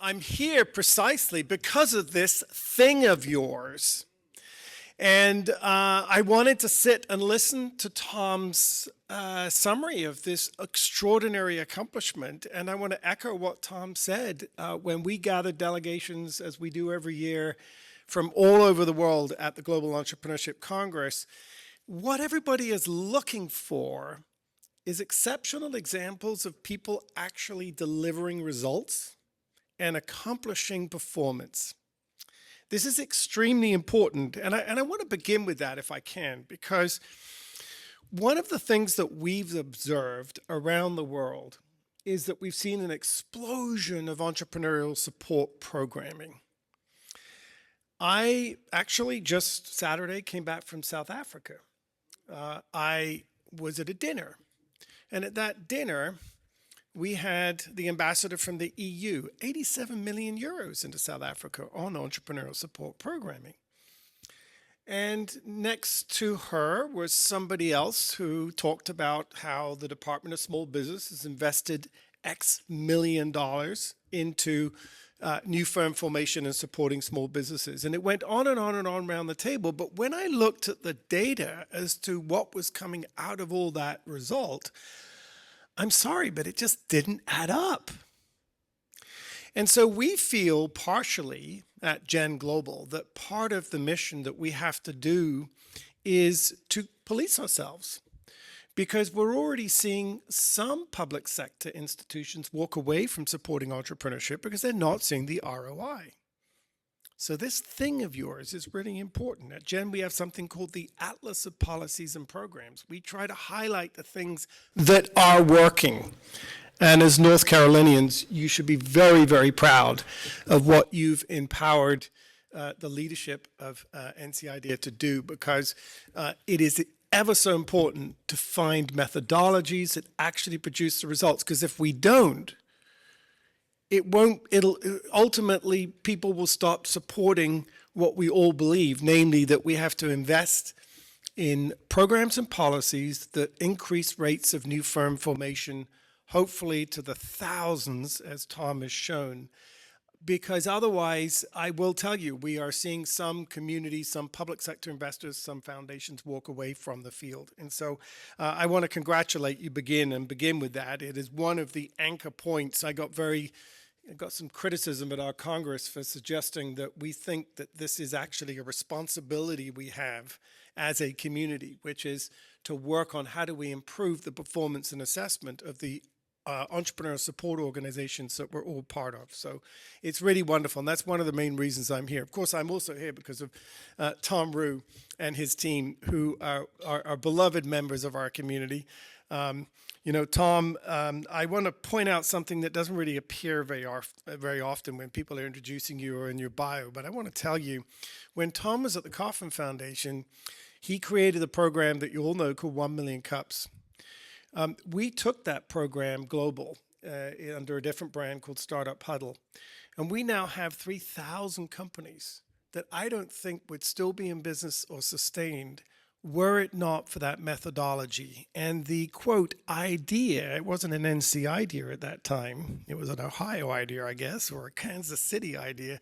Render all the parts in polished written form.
I'm here precisely because of this thing of yours. And I wanted to sit and listen to Tom's summary of this extraordinary accomplishment. And I want to echo what Tom said. When we gather delegations, as we do every year, from all over the world at the Global Entrepreneurship Congress, what everybody is looking for is exceptional examples of people actually delivering results and accomplishing performance. This is extremely important, and I want to begin with that if I can, because one of the things that we've observed around the world is that we've seen an explosion of entrepreneurial support programming. I actually just Saturday came back from South Africa. I was at a dinner, and at that dinner, we had the ambassador from the EU, 87 million euros into South Africa on entrepreneurial support programming. And next to her was somebody else who talked about how the Department of Small Business has invested X million dollars into new firm formation and supporting small businesses. And it went on and on and on around the table. But when I looked at the data as to what was coming out of all that result, I'm sorry, but it just didn't add up. And so we feel partially at Gen Global that part of the mission that we have to do is to police ourselves, because we're already seeing some public sector institutions walk away from supporting entrepreneurship because they're not seeing the ROI. So this thing of yours is really important. At Gen, we have something called the Atlas of Policies and Programs. We try to highlight the things that are working. And as North Carolinians, you should be very, very proud of what you've empowered the leadership of NCIDEA to do, because it is ever so important to find methodologies that actually produce the results. Because if we don't, ultimately people will stop supporting what we all believe, namely that we have to invest in programs and policies that increase rates of new firm formation, hopefully to the thousands, as Tom has shown. Because otherwise, I will tell you, we are seeing some communities, some public sector investors, some foundations walk away from the field. And so I want to congratulate you, begin with that. It is one of the anchor points. I got some criticism at our Congress for suggesting that we think that this is actually a responsibility we have as a community, which is to work on how do we improve the performance and assessment of the entrepreneurial support organizations that we're all part of. So it's really wonderful, and that's one of the main reasons I'm here. Of course, I'm also here because of Tom Rue and his team, who are beloved members of our community. You know, Tom, I want to point out something that doesn't really appear very often when people are introducing you or in your bio, but I want to tell you, when Tom was at the Kauffman Foundation, he created a program that you all know called 1 Million Cups. We took that program global under a different brand called Startup Huddle, and we now have 3,000 companies that I don't think would still be in business or sustained were it not for that methodology. And the, quote, idea, it wasn't an NC idea at that time. It was an Ohio idea, I guess, or a Kansas City idea.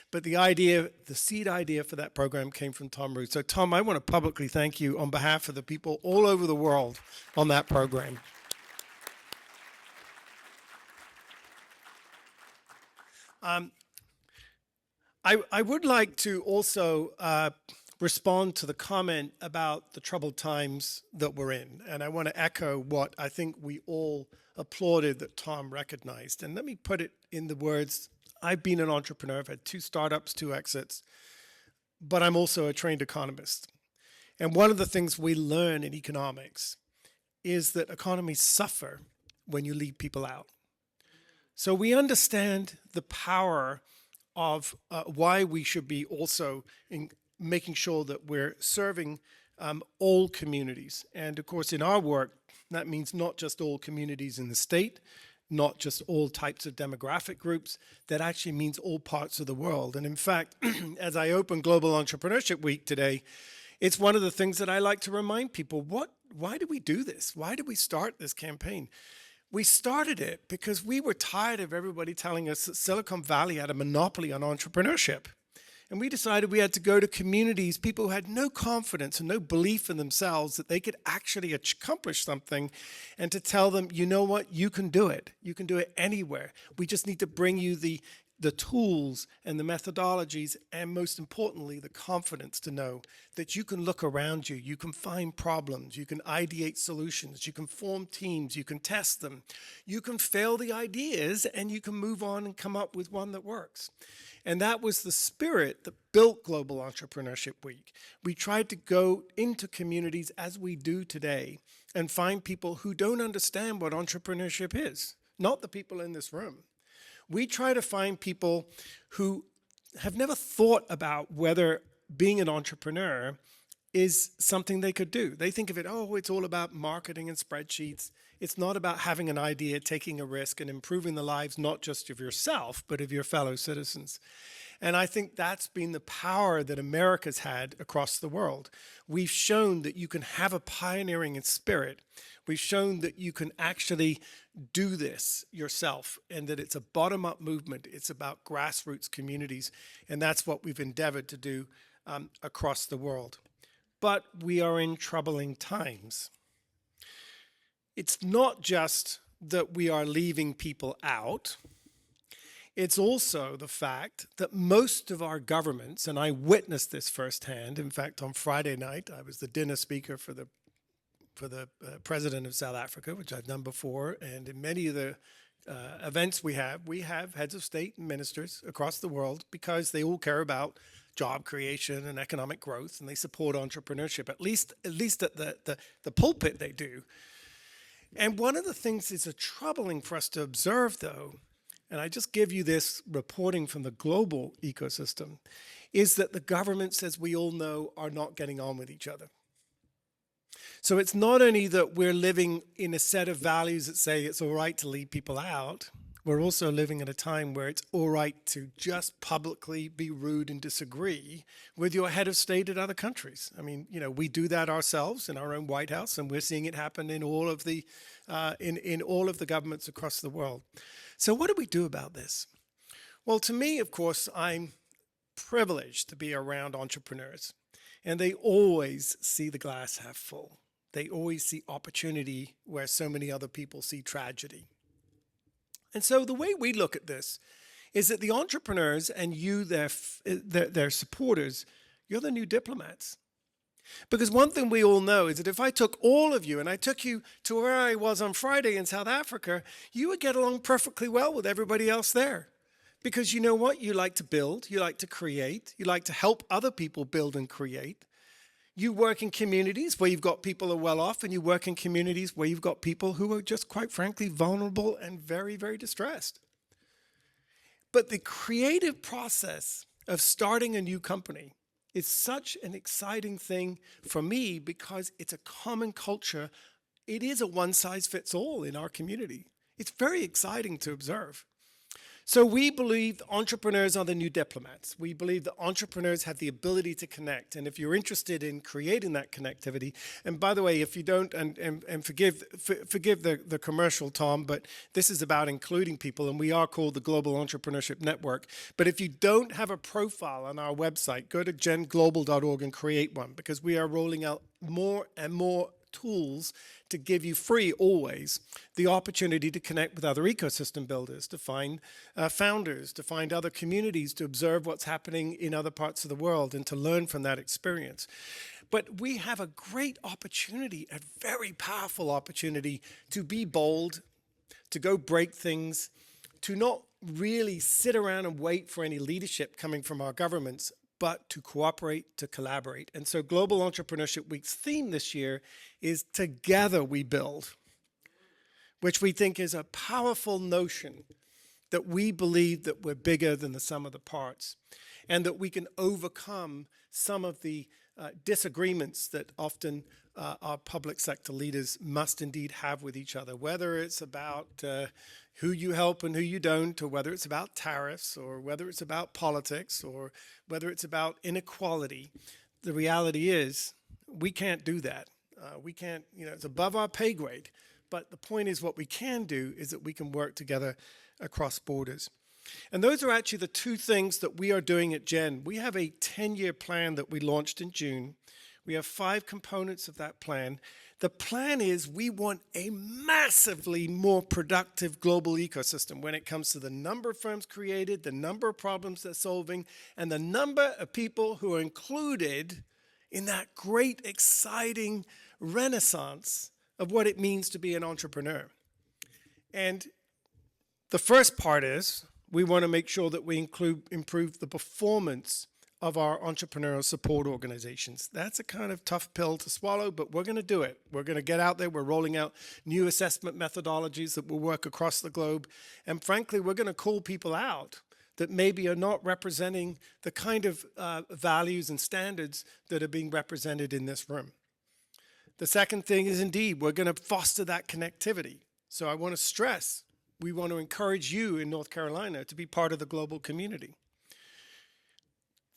But the idea, the seed idea for that program came from Tom Root. So, Tom, I want to publicly thank you on behalf of the people all over the world on that program. I would like to also respond to the comment about the troubled times that we're in. And I want to echo what I think we all applauded that Tom recognized. And let me put it in the words, I've been an entrepreneur. I've had 2 startups, 2 exits, but I'm also a trained economist. And one of the things we learn in economics is that economies suffer when you leave people out. So we understand the power of why we should be also making sure that we're serving all communities. And of course, in our work, that means not just all communities in the state, not just all types of demographic groups, that actually means all parts of the world. And in fact, as I open Global Entrepreneurship Week today, it's one of the things that I like to remind people, why do we do this? Why do we start this campaign? We started it because we were tired of everybody telling us that Silicon Valley had a monopoly on entrepreneurship. And we decided we had to go to communities, people who had no confidence and no belief in themselves that they could actually accomplish something, and to tell them, you know what, you can do it. You can do it anywhere. We just need to bring you the tools and the methodologies, and most importantly, the confidence to know that you can look around you, you can find problems, you can ideate solutions, you can form teams, you can test them, you can fail the ideas, and you can move on and come up with one that works. And that was the spirit that built Global Entrepreneurship Week. We tried to go into communities as we do today and find people who don't understand what entrepreneurship is, not the people in this room. We try to find people who have never thought about whether being an entrepreneur is something they could do. They think of it, oh, it's all about marketing and spreadsheets. It's not about having an idea, taking a risk, and improving the lives not just of yourself, but of your fellow citizens. And I think that's been the power that America's had across the world. We've shown that you can have a pioneering spirit. We've shown that you can actually do this yourself, and that it's a bottom-up movement. It's about grassroots communities, and that's what we've endeavored to do across the world. But we are in troubling times. It's not just that we are leaving people out. It's also the fact that most of our governments, and I witnessed this firsthand. In fact, on Friday night, I was the dinner speaker for the president of South Africa, which I've done before. And in many of the events we have heads of state and ministers across the world, because they all care about job creation and economic growth, and they support entrepreneurship. At least at the pulpit they do. And one of the things that's troubling for us to observe, though, and I just give you this reporting from the global ecosystem, is that the governments, as we all know, are not getting on with each other. So it's not only that we're living in a set of values that say it's all right to leave people out, we're also living at a time where it's all right to just publicly be rude and disagree with your head of state at other countries. I mean, you know, we do that ourselves in our own White House, and we're seeing it happen in all of the in all of the governments across the world. So what do we do about this? Well, to me, of course, I'm privileged to be around entrepreneurs, and they always see the glass half full. They always see opportunity where so many other people see tragedy. And so the way we look at this is that the entrepreneurs and you, their supporters, you're the new diplomats. Because one thing we all know is that if I took all of you and I took you to where I was on Friday in South Africa, you would get along perfectly well with everybody else there. Because you know what? You like to build, you like to create, you like to help other people build and create. You work in communities where you've got people who are well off, and you work in communities where you've got people who are just, quite frankly, vulnerable and very, very distressed. But the creative process of starting a new company is such an exciting thing for me, because it's a common culture. It is a one-size-fits-all in our community. It's very exciting to observe. So we believe entrepreneurs are the new diplomats. We believe that entrepreneurs have the ability to connect. And if you're interested in creating that connectivity, and by the way, if you don't, and forgive the commercial, Tom, but this is about including people, and we are called the Global Entrepreneurship Network. But if you don't have a profile on our website, go to genglobal.org and create one, because we are rolling out more and more tools to give you free, always, the opportunity to connect with other ecosystem builders, to find founders, to find other communities, to observe what's happening in other parts of the world, and to learn from that experience. But we have a great opportunity, a very powerful opportunity, to be bold, to go break things, to not really sit around and wait for any leadership coming from our governments, but to cooperate, to collaborate. And so Global Entrepreneurship Week's theme this year is Together We Build, which we think is a powerful notion that we believe that we're bigger than the sum of the parts, and that we can overcome some of the disagreements that often our public sector leaders must indeed have with each other, whether it's about who you help and who you don't, or whether it's about tariffs, or whether it's about politics, or whether it's about inequality. The reality is we can't do that. We can't, it's above our pay grade. but the point is what we can do is that we can work together across borders. And those are actually the two things that we are doing at Gen. We have a 10-year plan that we launched in June. We have 5 components of that plan. The plan is we want a massively more productive global ecosystem when it comes to the number of firms created, the number of problems they're solving, and the number of people who are included in that great, exciting renaissance of what it means to be an entrepreneur. And the first part is we want to make sure that we improve the performance of our entrepreneurial support organizations. That's a kind of tough pill to swallow, but we're going to do it. We're going to get out there. We're rolling out new assessment methodologies that will work across the globe. And frankly, we're going to call people out that maybe are not representing the kind of values and standards that are being represented in this room. The second thing is indeed, we're going to foster that connectivity. So I want to stress, we want to encourage you in North Carolina to be part of the global community.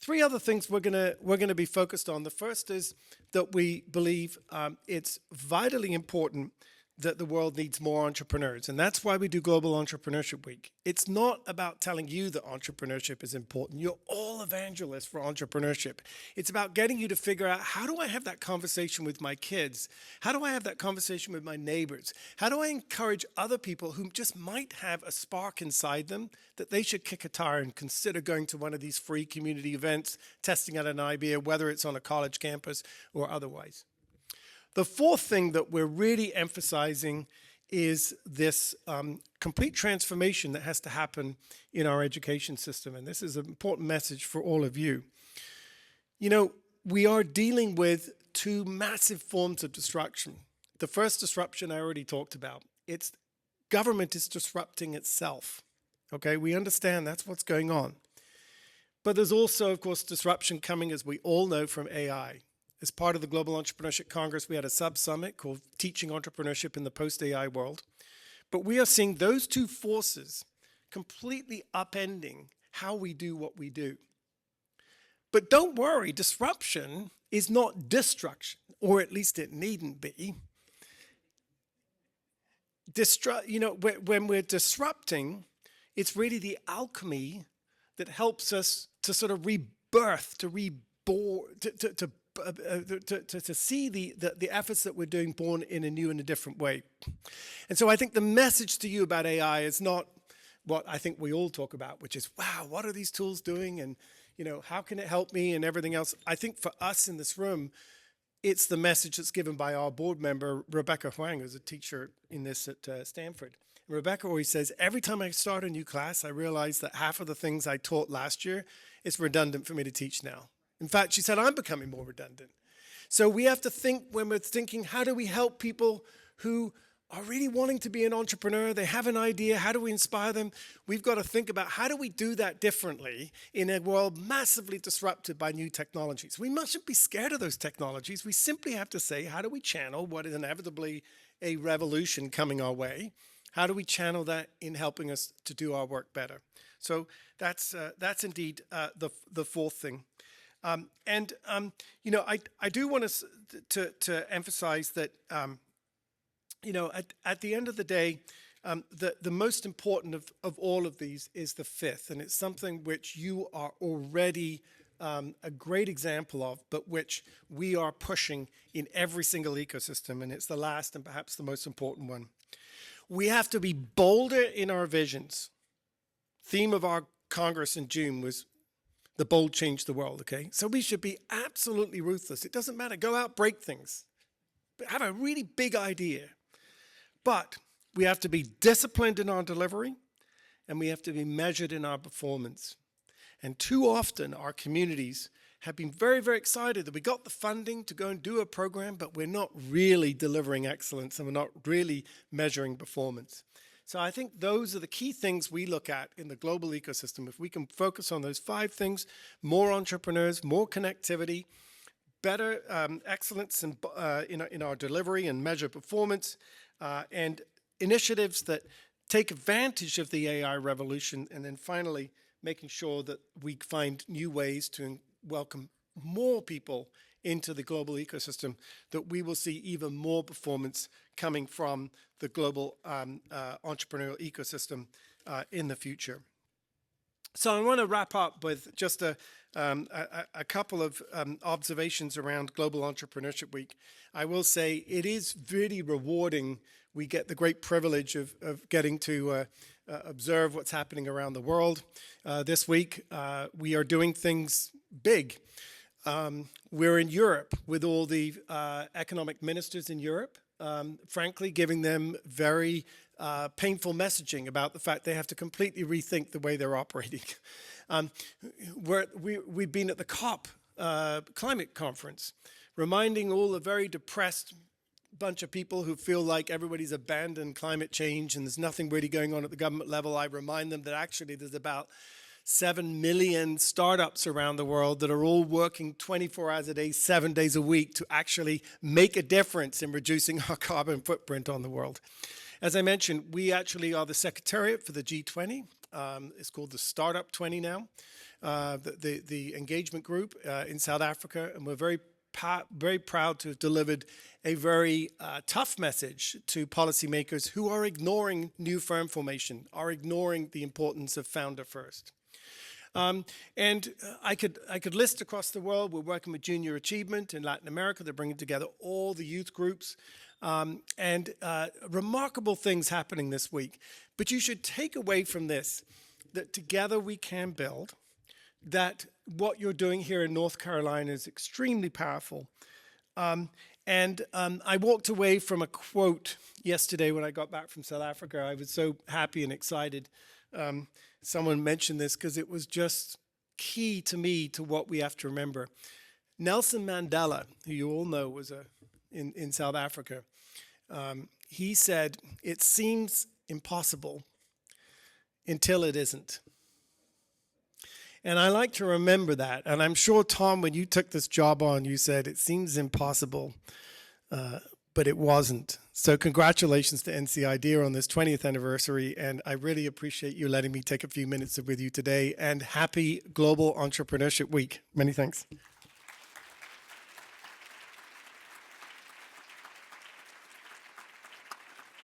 3 other things we're going to be focused on. The first is that we believe it's vitally important that the world needs more entrepreneurs. And that's why we do Global Entrepreneurship Week. It's not about telling you that entrepreneurship is important. You're all evangelists for entrepreneurship. It's about getting you to figure out, how do I have that conversation with my kids? How do I have that conversation with my neighbors? How do I encourage other people who just might have a spark inside them that they should kick a tire and consider going to one of these free community events, testing out an idea, whether it's on a college campus or otherwise? The fourth thing that we're really emphasizing is this complete transformation that has to happen in our education system. And this is an important message for all of you. You know, we are dealing with 2 massive forms of disruption. The first disruption I already talked about. It's government is disrupting itself. Okay, we understand that's what's going on. But there's also, of course, disruption coming, as we all know, from AI. As part of the Global Entrepreneurship Congress, we had a sub-summit called Teaching Entrepreneurship in the Post-AI World. But we are seeing those 2 forces completely upending how we do what we do. But don't worry, disruption is not destruction, or at least it needn't be. When we're disrupting, it's really the alchemy that helps us to sort of rebirth, to reborn, to see the efforts that we're doing born in a new and a different way. And so I think the message to you about AI is not what I think we all talk about, which is, wow, what are these tools doing? And, you know, how can it help me and everything else? I think for us in this room, it's the message that's given by our board member, Rebecca Huang, who's a teacher in this at Stanford. And Rebecca always says, every time I start a new class, I realize that half of the things I taught last year is redundant for me to teach now. In fact, she said, I'm becoming more redundant. So we have to think, when we're thinking, how do we help people who are really wanting to be an entrepreneur? They have an idea. How do we inspire them? We've got to think about, how do we do that differently in a world massively disrupted by new technologies? We mustn't be scared of those technologies. We simply have to say, how do we channel what is inevitably a revolution coming our way? How do we channel that in helping us to do our work better? So that's indeed the fourth thing. You know, I do want to emphasize that, you know, at the end of the day, the most important of all of these is the fifth, and it's something which you are already a great example of, but which we are pushing in every single ecosystem, and it's the last and perhaps the most important one. We have to be bolder in our visions. Theme of our Congress in June was the bold change the world, okay? So we should be absolutely ruthless. It doesn't matter. Go out, break things. But have a really big idea. But we have to be disciplined in our delivery, and we have to be measured in our performance. And too often, our communities have been very, very excited that we got the funding to go and do a program, but we're not really delivering excellence, and we're not really measuring performance. So I think those are the key things we look at in the global ecosystem. If we can focus on those 5 things, more entrepreneurs, more connectivity, better excellence in our delivery and measure performance, and initiatives that take advantage of the AI revolution, and then finally making sure that we find new ways to welcome more people into the global ecosystem, that we will see even more performance coming from the global entrepreneurial ecosystem in the future. So I want to wrap up with just a couple of observations around Global Entrepreneurship Week. I will say it is really rewarding. We get the great privilege of getting to observe what's happening around the world. This week, we are doing things big. We're in Europe with all the economic ministers in Europe, frankly, giving them very painful messaging about the fact they have to completely rethink the way they're operating. We've been at the COP climate conference, reminding all the very depressed bunch of people who feel like everybody's abandoned climate change and there's nothing really going on at the government level. I remind them that actually there's about 7 million startups around the world that are all working 24 hours a day, 7 days a week to actually make a difference in reducing our carbon footprint on the world. As I mentioned, we actually are the secretariat for the G20. It's called the Startup 20 now, the engagement group in South Africa, and we're very proud to have delivered a very tough message to policymakers who are ignoring new firm formation, are ignoring the importance of founder first. And I could list across the world. We're working with Junior Achievement in Latin America. They're bringing together all the youth groups, and remarkable things happening this week. But you should take away from this that together we can build, that what you're doing here in North Carolina is extremely powerful. And I walked away from a quote yesterday when I got back from South Africa. I was so happy and excited. Someone mentioned this because it was just key to me to what we have to remember. Nelson Mandela, who you all know was in South Africa, he said, "It seems impossible until it isn't." And I like to remember that. And I'm sure, Tom, when you took this job on, you said, it seems impossible, but it wasn't. So congratulations to NCIDEA on this 20th anniversary. And I really appreciate you letting me take a few minutes with you today. And happy Global Entrepreneurship Week. Many thanks.